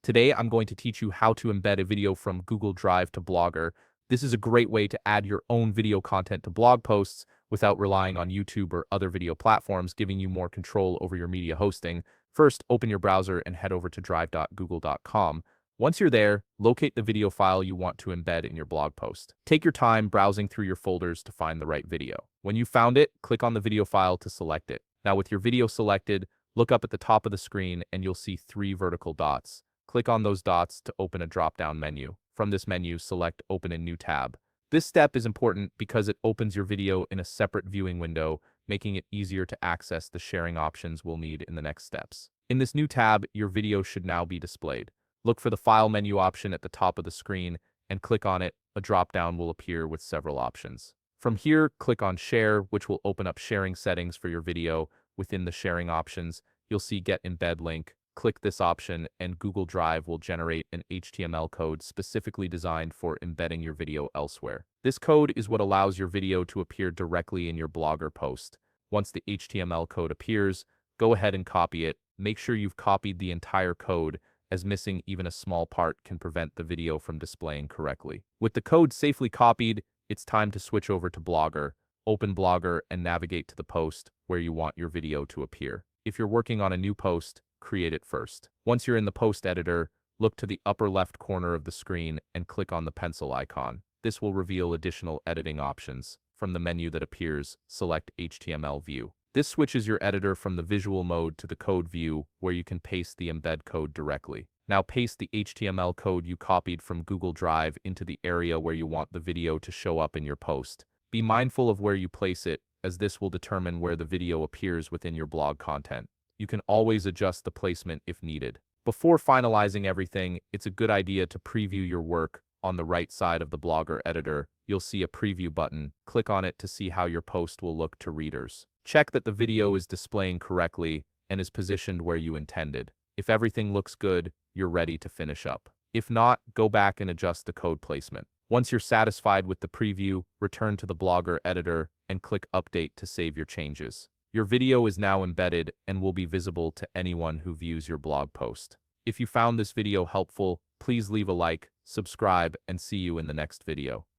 Today, I'm going to teach you how to embed a video from Google Drive to Blogger. This is a great way to add your own video content to blog posts without relying on YouTube or other video platforms, giving you more control over your media hosting. First, open your browser and head over to drive.google.com. Once you're there, locate the video file you want to embed in your blog post. Take your time browsing through your folders to find the right video. When you found it, click on the video file to select it. Now, with your video selected, look up at the top of the screen and you'll see 3 vertical dots. Click on those dots to open a drop-down menu. From this menu, select Open a New tab. This step is important because it opens your video in a separate viewing window, making it easier to access the sharing options we'll need in the next steps. In this new tab, your video should now be displayed. Look for the File menu option at the top of the screen and click on it. A drop-down will appear with several options. From here, click on Share, which will open up sharing settings for your video. Within the sharing options, you'll see Get Embed Link. Click this option and Google Drive will generate an HTML code specifically designed for embedding your video elsewhere. This code is what allows your video to appear directly in your Blogger post. Once the HTML code appears, go ahead and copy it. Make sure you've copied the entire code, as missing even a small part can prevent the video from displaying correctly. With the code safely copied, it's time to switch over to Blogger. Open Blogger and navigate to the post where you want your video to appear. If you're working on a new post, create it first. Once you're in the post editor, look to the upper left corner of the screen and click on the pencil icon. This will reveal additional editing options. From the menu that appears, select HTML view. This switches your editor from the visual mode to the code view, where you can paste the embed code directly. Now paste the HTML code you copied from Google Drive into the area where you want the video to show up in your post. Be mindful of where you place it, as this will determine where the video appears within your blog content. You can always adjust the placement if needed. Before finalizing everything, it's a good idea to preview your work. On the right side of the Blogger editor, you'll see a preview button. Click on it to see how your post will look to readers. Check that the video is displaying correctly and is positioned where you intended. If everything looks good, you're ready to finish up. If not, go back and adjust the code placement. Once you're satisfied with the preview, return to the Blogger editor and click Update to save your changes. Your video is now embedded and will be visible to anyone who views your blog post. If you found this video helpful, please leave a like, subscribe, and see you in the next video.